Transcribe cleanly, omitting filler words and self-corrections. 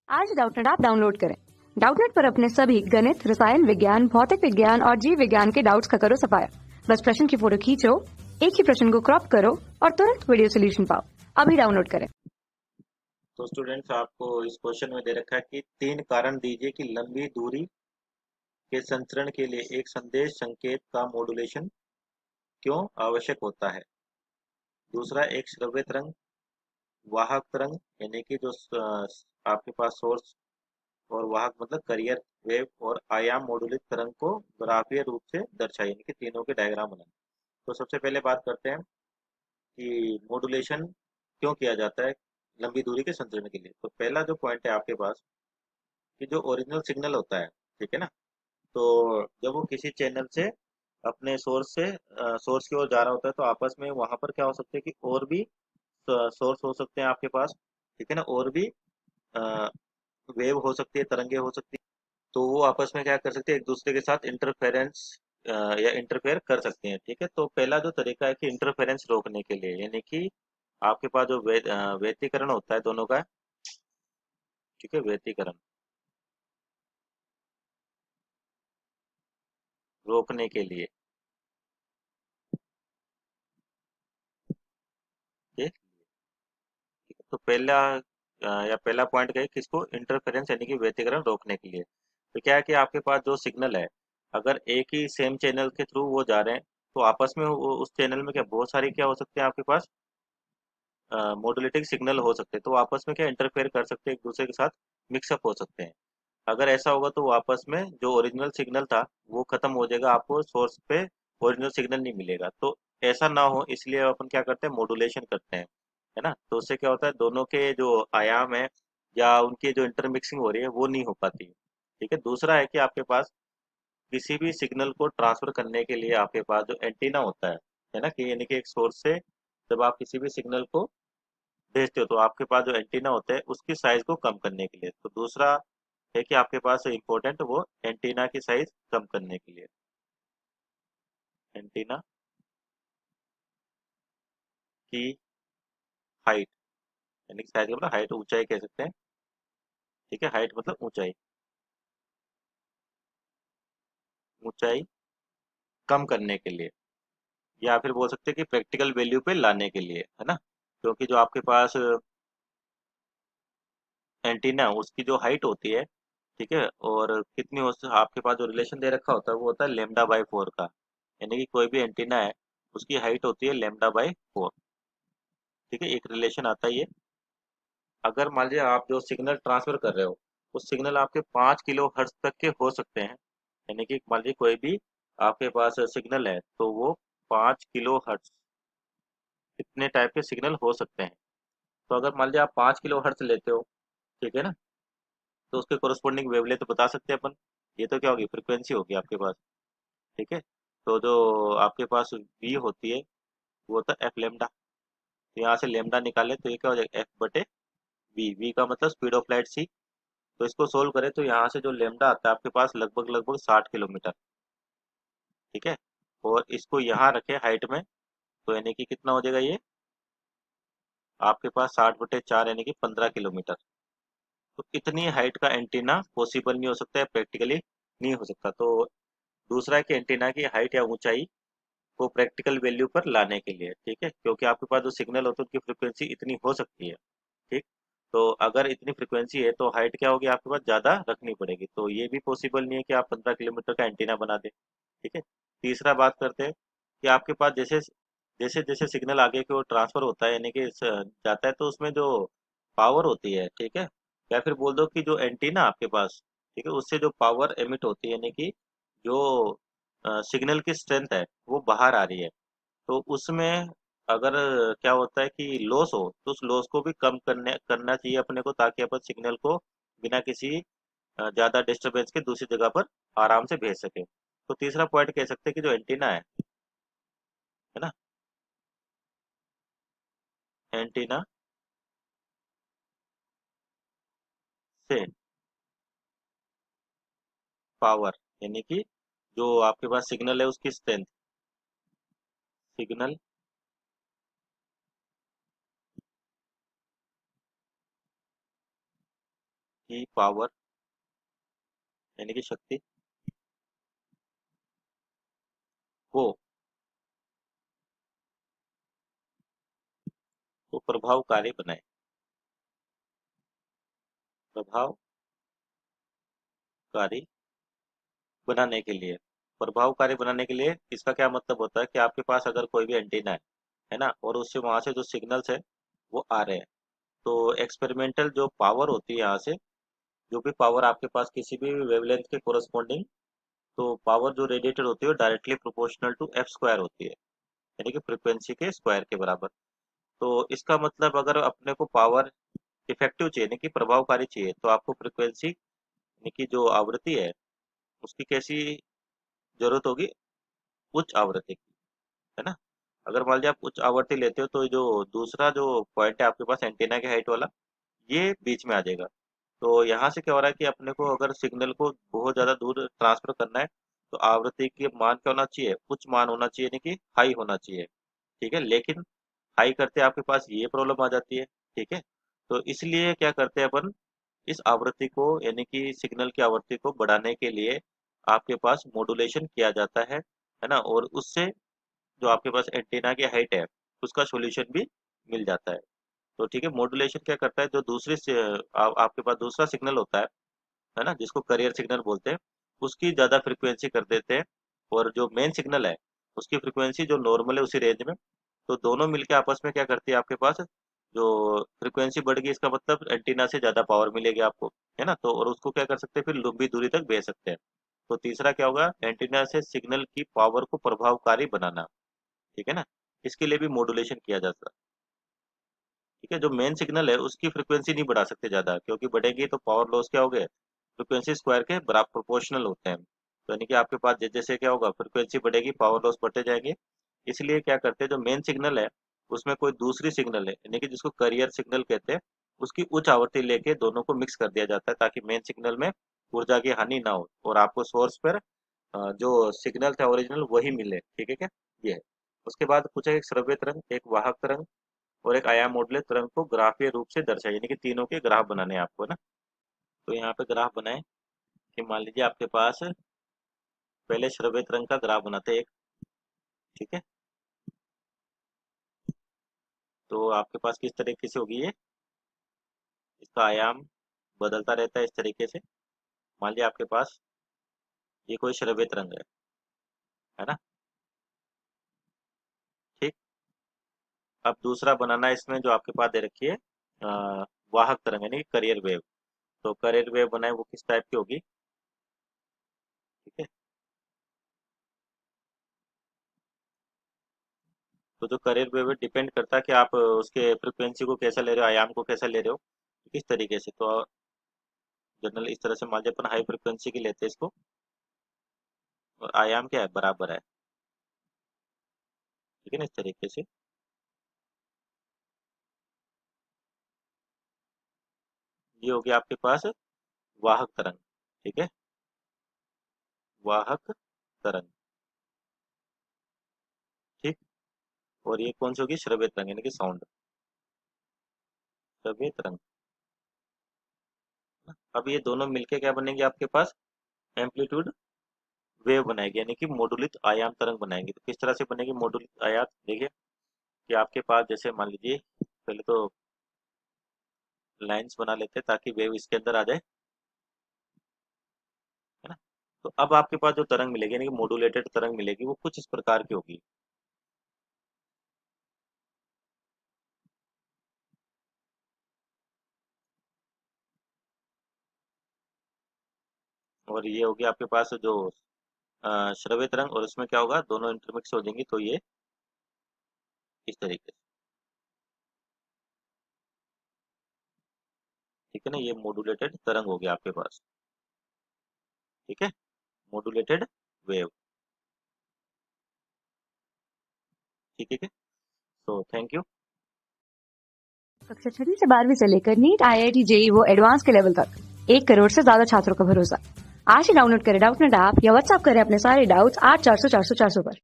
आज Doubtnut app download करें। Doubtnut पर अपने सभी गणित, रसायन विज्ञान, भौतिक विज्ञान और जीव विज्ञान के डाउट्स का करो सफाया। बस प्रश्न की फोटो खींचो, एक ही प्रश्न को क्रॉप करो और तुरंत वीडियो सोल्यूशन पाओ। अभी डाउनलोड करें। तो स्टूडेंट्स, आपको इस क्वेश्चन में दे रखा है कि 3 कारण दीजिए कि लंबी दूरी के संचरण के लिए एक संदेश संकेत का मॉड्यूलेशन क्यों आवश्यक होता है। दूसरा, एक श्रव्य तरंग, वाहक तरंग यानी कि जो आपके पास सोर्स और वाहक मतलब कैरियर वेव और आयाम मॉड्यूलित तरंग को ग्राफीय रूप से दर्शाए, यानी कि तीनों के डायग्राम बनाए। तो सबसे पहले बात करते हैं कि मॉड्यूलेशन क्यों किया जाता है लंबी दूरी के संचरण के लिए। तो पहला जो पॉइंट है आपके पास कि जो ओरिजिनल सिग्नल होता है, ठीक है ना, तो जब वो किसी चैनल से अपने सोर्स से सोर्स की ओर जा रहा होता है तो आपस में वहां पर क्या हो सकता है कि और भी सोर्स हो सकते हैं आपके पास, ठीक है ना, और भी वेव हो सकती है, तरंगे हो सकती है। तो वो आपस में क्या कर सकते हैं, एक दूसरे के साथ इंटरफेरेंस या इंटरफेयर कर सकते हैं, ठीक है। तो पहला जो तरीका है कि इंटरफेरेंस रोकने के लिए, यानी कि आपके पास जो व्यतिकरण होता है दोनों का, ठीक है, व्यतिकरण रोकने के लिए, ठीक। तो पहला या पहला पॉइंट क्या है कि इसको इंटरफेरेंस यानी कि व्यतिकरण रोकने के लिए। तो क्या है कि आपके पास जो सिग्नल है, अगर एक ही सेम चैनल के थ्रू वो जा रहे हैं तो आपस में उस चैनल में क्या बहुत सारी क्या हो सकते हैं आपके पास मॉड्यूलेटिंग सिग्नल हो सकते हैं, तो आपस में क्या इंटरफेयर कर सकते हैं, एक दूसरे के साथ मिक्सअप हो सकते हैं। अगर ऐसा होगा तो आपस में जो ओरिजिनल सिग्नल था वो खत्म हो जाएगा, आपको सोर्स पे ओरिजिनल सिग्नल नहीं मिलेगा। तो ऐसा ना हो इसलिए अपन क्या करते हैं, मॉड्यूलेशन करते हैं, है ना। तो उससे क्या होता है, दोनों के जो आयाम है या उनकी जो इंटरमिक्सिंग हो रही है वो नहीं हो पाती, ठीक है। दूसरा है कि आपके पास किसी भी सिग्नल को ट्रांसफर करने के लिए आपके पास जो एंटीना होता है ना, कि यानी कि एक सोर्स से जब आप किसी भी सिग्नल को भेजते हो तो आपके पास जो एंटीना होता है उसकी साइज को कम करने के लिए। तो दूसरा है कि आपके पास इम्पोर्टेंट वो एंटीना की साइज कम करने के लिए, एंटीना की हाइट, यानी कि साइज का मतलब हाइट, ऊंचाई कह सकते हैं, ठीक है। हाइट मतलब ऊंचाई, ऊंचाई कम करने के लिए, या फिर बोल सकते हैं कि प्रैक्टिकल वैल्यू पे लाने के लिए, है ना। क्योंकि जो आपके पास एंटीना उसकी जो हाइट होती है, ठीक है, और कितनी हो आपके पास जो रिलेशन दे रखा होता है वो होता है λ/4 का, यानी कि कोई भी एंटीना है उसकी हाइट होती है λ/4, ठीक है, एक रिलेशन आता है ये। अगर मान लीजिए आप जो सिग्नल ट्रांसफर कर रहे हो उस सिग्नल आपके 5 किलो हर्ट्ज तक के हो सकते हैं, यानी कि मान लीजिए कोई भी आपके पास सिग्नल है तो वो 5 किलो हर्ट्ज, इतने टाइप के सिग्नल हो सकते हैं। तो अगर मान लीजिए आप 5 किलो हर्ट्ज लेते हो, ठीक है ना, तो उसके कोरस्पॉन्डिंग वेवलेंथ तो बता सकते हैं अपन। ये तो क्या होगी, फ्रिक्वेंसी होगी आपके पास, ठीक है। तो जो आपके पास वी होती है वो होता है एफ लेमडा। तो यहाँ से लेमडा निकाले तो ये क्या हो जाएगा, एफ बटे वी, वी का मतलब स्पीड ऑफ लाइट सी। तो इसको सोल्व करें तो यहाँ से जो लेमडा आता है आपके पास लगभग लगभग 60 किलोमीटर, ठीक है। और इसको यहाँ रखे हाइट में, तो यानी कि कितना हो जाएगा ये आपके पास 60/4 यानी कि 15 किलोमीटर। तो इतनी हाइट का एंटीना पॉसिबल नहीं हो सकता है, प्रैक्टिकली नहीं हो सकता। तो दूसरा है कि एंटीना की हाइट या ऊंचाई को प्रैक्टिकल वैल्यू पर लाने के लिए, ठीक है, क्योंकि आपके पास जो सिग्नल होता है उनकी फ्रिक्वेंसी इतनी हो सकती है, ठीक। तो अगर इतनी फ्रिक्वेंसी है तो हाइट क्या होगी आपके पास, ज़्यादा रखनी पड़ेगी। तो ये भी पॉसिबल नहीं है कि आप 15 किलोमीटर का एंटीना बना दें, ठीक है। तीसरा बात करते हैं कि आपके पास जैसे जैसे जैसे सिग्नल आगे की ओर ट्रांसफर होता है, यानी कि जाता है, तो उसमें जो पावर होती है, ठीक है, या फिर बोल दो कि जो एंटीना आपके पास, ठीक है, उससे जो पावर एमिट होती है, यानी कि जो सिग्नल की स्ट्रेंथ है वो बाहर आ रही है। तो उसमें अगर क्या होता है कि लॉस हो तो उस लॉस को भी कम करना चाहिए अपने को, ताकि अपन सिग्नल को बिना किसी ज़्यादा डिस्टरबेंस के दूसरी जगह पर आराम से भेज सके। तो तीसरा पॉइंट कह सकते हैं कि जो एंटीना है ना, एंटीना से पावर, यानी कि जो आपके पास सिग्नल है उसकी स्ट्रेंथ, सिग्नल की पावर यानी कि शक्ति को प्रभावकारी बनाए। प्रभावकारी प्रभावकारी बनाने के लिए इसका क्या मतलब होता है कि आपके पास अगर कोई भी एंटीना है ना, और उससे वहां से जो सिग्नल्स है वो आ रहे हैं, तो एक्सपेरिमेंटल जो पावर होती है यहाँ से, जो भी पावर आपके पास किसी भी वेवलेंथ के कोरस्पॉन्डिंग, तो पावर जो रेडिएटेड होती है वो directly proportional to f square होती है, यानी कि फ्रीक्वेंसी के स्क्वायर के बराबर। तो इसका मतलब अगर अपने को पावर इफेक्टिव चाहिए, यानी कि प्रभावकारी चाहिए, तो आपको फ्रीक्वेंसी यानी कि जो आवृत्ति है उसकी कैसी जरूरत होगी, उच्च आवृत्ति की, है ना। अगर मान लीजिए आप उच्च आवृत्ति लेते हो तो जो दूसरा जो पॉइंट है आपके पास एंटीना के हाइट वाला, ये बीच में आ जाएगा। तो यहाँ से क्या हो रहा है कि अपने को अगर सिग्नल को बहुत ज़्यादा दूर ट्रांसफर करना है, तो आवृत्ति के मान क्या होना चाहिए, उच्च मान होना चाहिए, यानी कि हाई होना चाहिए। ठीक है, लेकिन हाई करते आपके पास ये प्रॉब्लम आ जाती है। ठीक है, तो इसलिए क्या करते हैं अपन, इस आवृत्ति को यानी कि सिग्नल की आवृत्ति को बढ़ाने के लिए आपके पास मॉड्यूलेशन किया जाता है ना, और उससे जो आपके पास एंटीना की हाइट है उसका सॉल्यूशन भी मिल जाता है। तो ठीक है, मॉड्यूलेशन क्या करता है, जो आपके पास दूसरा सिग्नल होता है ना, जिसको करियर सिग्नल बोलते हैं, उसकी ज़्यादा फ्रिक्वेंसी कर देते हैं, और जो मेन सिग्नल है उसकी फ्रिक्वेंसी जो नॉर्मल है उसी रेंज में। तो दोनों मिलके आपस में क्या करती है, आपके पास जो फ्रिक्वेंसी बढ़ गई इसका मतलब एंटीना से ज़्यादा पावर मिलेगी आपको, है ना। तो और उसको क्या कर सकते हैं, फिर लंबी दूरी तक भेज सकते हैं। तो तीसरा क्या होगा, एंटीना से सिग्नल की पावर को प्रभावकारी बनाना। ठीक है ना, इसके लिए भी मॉड्यूलेशन किया जाता है। ठीक है, जो मेन सिग्नल है उसकी फ्रिक्वेंसी नहीं बढ़ा सकते ज़्यादा, क्योंकि बढ़ेगी तो पावर लॉस क्या हो गए, फ्रिक्वेंसी स्क्वायर के बराबर प्रोपोर्शनल होते हैं। तो यानी कि आपके पास जैसे जैसे क्या होगा, फ्रिक्वेंसी बढ़ेगी पावर लॉस बढ़ते जाएंगे। इसलिए क्या करते हैं, जो मेन सिग्नल है उसमें कोई दूसरी सिग्नल है, यानी कि जिसको करियर सिग्नल कहते हैं, उसकी उच्च आवृत्ति लेके दोनों को मिक्स कर दिया जाता है, ताकि मेन सिग्नल में ऊर्जा की हानि ना हो और आपको सोर्स पर जो सिग्नल था ओरिजिनल वही मिले। ठीक है क्या, ये है। उसके बाद पूछा एक श्रव्य तरंग, एक वाहक तरंग और एक आयाम मॉडुलर तरंग को ग्राफीय रूप से दर्शाए, यानी कि तीनों के ग्राफ बनाने हैं आपको, है ना। तो यहाँ पे ग्राफ बनाए कि मान लीजिए आपके पास पहले श्रव्य तरंग का ग्राफ बनाते हैं एक। ठीक है, तो आपके पास किस तरीके से होगी ये, इसका आयाम बदलता रहता है इस तरीके से। मान लीजिए आपके पास ये कोई श्रव्य तरंग है ना। ठीक, अब दूसरा बनाना है इसमें, जो आपके पास दे रखी है वाहक तरंग यानी करियर वेव। तो करियर वेव बनाए वो किस टाइप की होगी। ठीक है, तो जो करियर वेव डिपेंड करता है कि आप उसके फ्रिक्वेंसी को कैसा ले रहे हो, आयाम को कैसा ले रहे हो, किस तरीके से। तो जनरल इस तरह से मान लीजिए अपन हाई फ्रिक्वेंसी की लेते हैं इसको, और आयाम क्या है, बराबर है। ठीक है ना, इस तरीके से। ये हो गया आपके पास वाहक तरंग। ठीक है, वाहक तरंग। ठीक, और ये कौन सी होगी, श्रव्य तरंग यानी कि साउंड, श्रव्य तरंग। अब ये दोनों मिलके क्या बनेंगे आपके पास, एम्पलीट्यूड वेव बनाएगी, यानी कि मॉडुलित आयाम तरंग बनाएंगे। तो किस तरह से बनेगी मॉडुलित आयाम, देखिए कि आपके पास जैसे मान लीजिए पहले तो लाइंस बना लेते हैं ताकि वेव इसके अंदर आ जाए, है ना। तो अब आपके पास जो तरंग मिलेगी यानी कि मॉड्यूलेटेड तरंग मिलेगी वो कुछ इस प्रकार की होगी। और ये होगी आपके पास जो श्रव्य तरंग, और इसमें क्या होगा, दोनों इंटरमिक्स हो जाएंगी, तो ये इस तरीके से। ठीक है ना, ये मॉड्यूलेटेड तरंग हो गया आपके पास। ठीक है, मॉड्यूलेटेड वेव। ठीक है, तो थैंक यू। कक्षा 6 से 12वीं से लेकर नीट, IIT, JEE वो एडवांस के लेवल तक 1 करोड़ से ज्यादा छात्रों का भरोसा। आज ही डाउनलोड करें डाउटनेट ऐप या व्हाट्सएप करें अपने सारे डाउट्स 8400 400 400 पर।